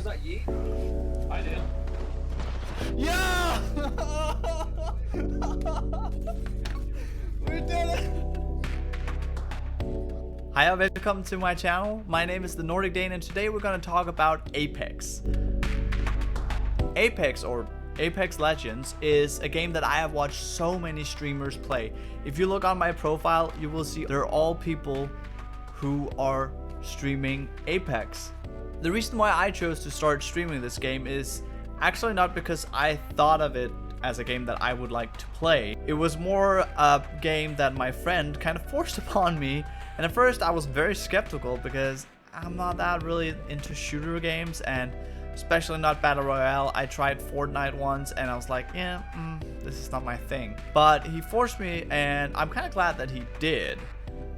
that you? I did. Yeah! We did it! Hi, welcome to my channel. My name is the Nordic Dane, and today we're going to talk about Apex. Apex, or Apex Legends, is a game that I have watched so many streamers play. If you look on my profile, you will see they're all people who are streaming Apex. The reason why I chose to start streaming this game is actually not because I thought of it as a game that I would like to play. It was more a game that my friend kind of forced upon me, and at first I was very skeptical because I'm not that really into shooter games, and especially not Battle Royale. I tried Fortnite once and I was like, yeah, this is not my thing. But he forced me, and I'm kind of glad that he did.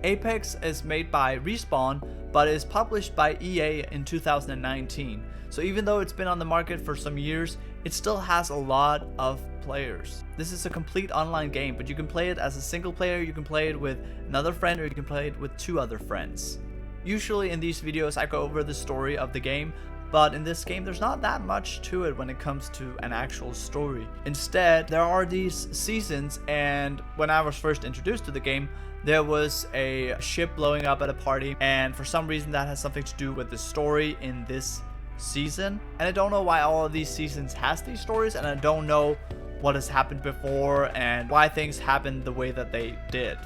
Apex is made by Respawn, but is published by EA in 2019. So even though it's been on the market for some years, it still has a lot of players. This is a complete online game, but you can play it as a single player, you can play it with another friend, or you can play it with 2 other friends. Usually in these videos I go over the story of the game, but in this game there's not that much to it when it comes to an actual story. Instead, there are these seasons, and when I was first introduced to the game, there was a ship blowing up at a party, and for some reason that has something to do with the story in this season. And I don't know why all of these seasons has these stories, and I don't know what has happened before and why things happened the way that they did.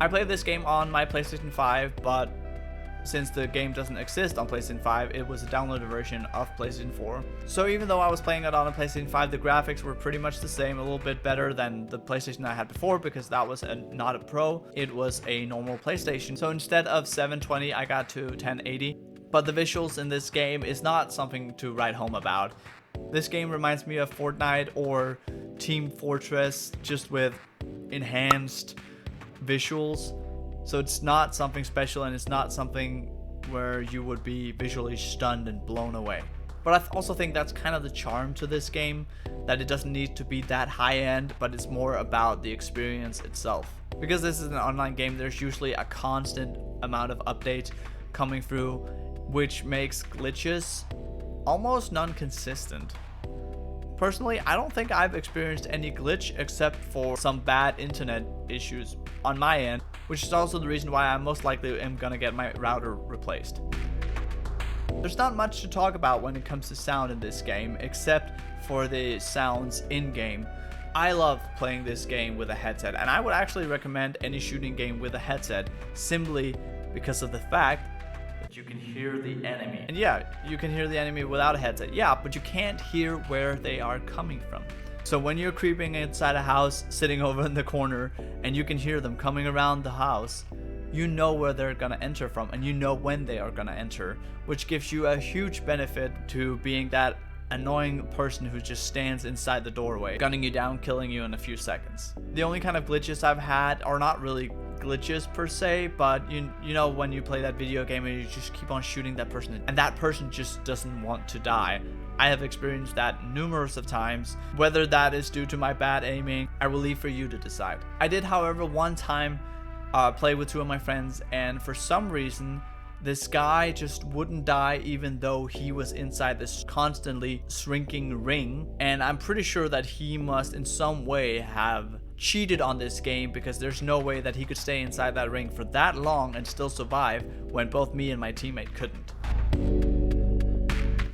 I played this game on my PlayStation 5, but since the game doesn't exist on PlayStation 5, it was a downloaded version of PlayStation 4. So even though I was playing it on a PlayStation 5, the graphics were pretty much the same, a little bit better than the PlayStation I had before, because that was not a Pro, it was a normal PlayStation. So instead of 720, I got to 1080. But the visuals in this game is not something to write home about. This game reminds me of Fortnite or Team Fortress, just with enhanced visuals. So it's not something special, and it's not something where you would be visually stunned and blown away. But I also think that's kind of the charm to this game, that it doesn't need to be that high end, but it's more about the experience itself. Because this is an online game, there's usually a constant amount of updates coming through, which makes glitches almost non-consistent. Personally, I don't think I've experienced any glitch except for some bad internet issues on my end, which is also the reason why I most likely am gonna get my router replaced. There's not much to talk about when it comes to sound in this game, except for the sounds in-game. I love playing this game with a headset, and I would actually recommend any shooting game with a headset, simply because of the fact you can hear the enemy. And yeah, you can hear the enemy without a headset, yeah, but you can't hear where they are coming from. So when you're creeping inside a house, sitting over in the corner, and you can hear them coming around the house, you know where they're gonna enter from, and you know when they are gonna enter, which gives you a huge benefit to being that annoying person who just stands inside the doorway, gunning you down, killing you in a few seconds. The only kind of glitches I've had are not really glitches per se, but you know when you play that video game and you just keep on shooting that person and that person just doesn't want to die. I have experienced that numerous of times. Whether that is due to my bad aiming, I will leave for you to decide. I did, however, one time play with 2 of my friends, and for some reason this guy just wouldn't die even though he was inside this constantly shrinking ring, and I'm pretty sure that he must in some way have cheated on this game, because there's no way that he could stay inside that ring for that long and still survive when both me and my teammate couldn't.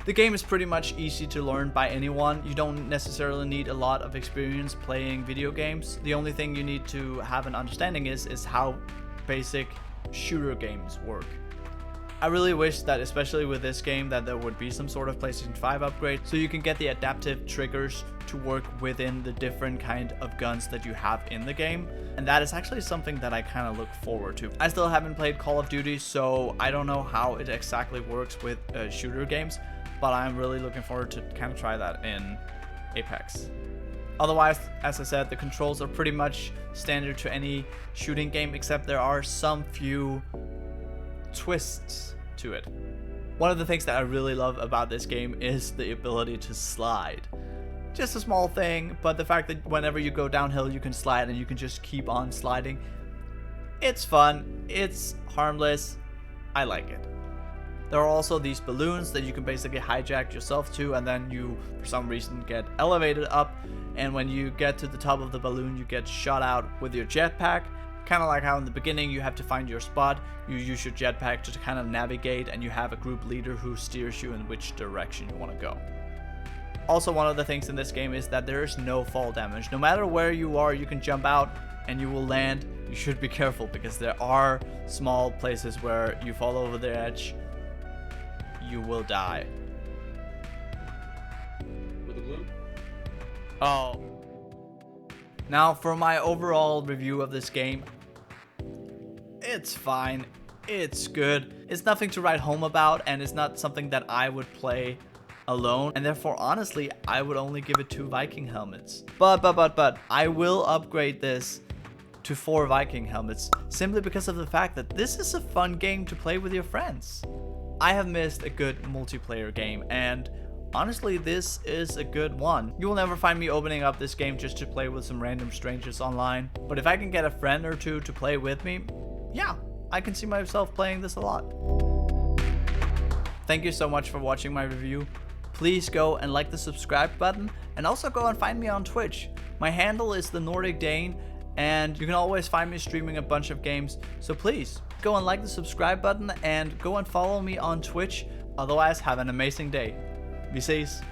The game is pretty much easy to learn by anyone. You don't necessarily need a lot of experience playing video games. The only thing you need to have an understanding is how basic shooter games work. I really wish that, especially with this game, that there would be some sort of PlayStation 5 upgrade so you can get the adaptive triggers to work within the different kind of guns that you have in the game. And that is actually something that I kind of look forward to. I still haven't played Call of Duty, so I don't know how it exactly works with shooter games, but I'm really looking forward to kind of try that in Apex. Otherwise, as I said, the controls are pretty much standard to any shooting game, except there are some few twists to it. One of the things that I really love about this game is the ability to slide. Just a small thing, but the fact that whenever you go downhill you can slide and you can just keep on sliding. It's fun, it's harmless, I like it. There are also these balloons that you can basically hijack yourself to, and then you, for some reason, get elevated up. And when you get to the top of the balloon, you get shot out with your jetpack. Kind of like how in the beginning you have to find your spot, you use your jetpack to kind of navigate, and you have a group leader who steers you in which direction you want to go. Also, one of the things in this game is that there is no fall damage. No matter where you are, you can jump out and you will land. You should be careful because there are small places where you fall over the edge, you will die. With the blue? Oh. Now for my overall review of this game, it's fine, it's good. It's nothing to write home about, and it's not something that I would play alone, and therefore honestly I would only give it 2 Viking helmets. But I will upgrade this to 4 Viking helmets simply because of the fact that this is a fun game to play with your friends. I have missed a good multiplayer game, and honestly, this is a good one. You will never find me opening up this game just to play with some random strangers online. But if I can get a friend or two to play with me, yeah, I can see myself playing this a lot. Thank you so much for watching my review. Please go and like the subscribe button, and also go and find me on Twitch. My handle is the Nordic Dane, and you can always find me streaming a bunch of games. So please, go and like the subscribe button, and go and follow me on Twitch. Otherwise, have an amazing day. Vi ses.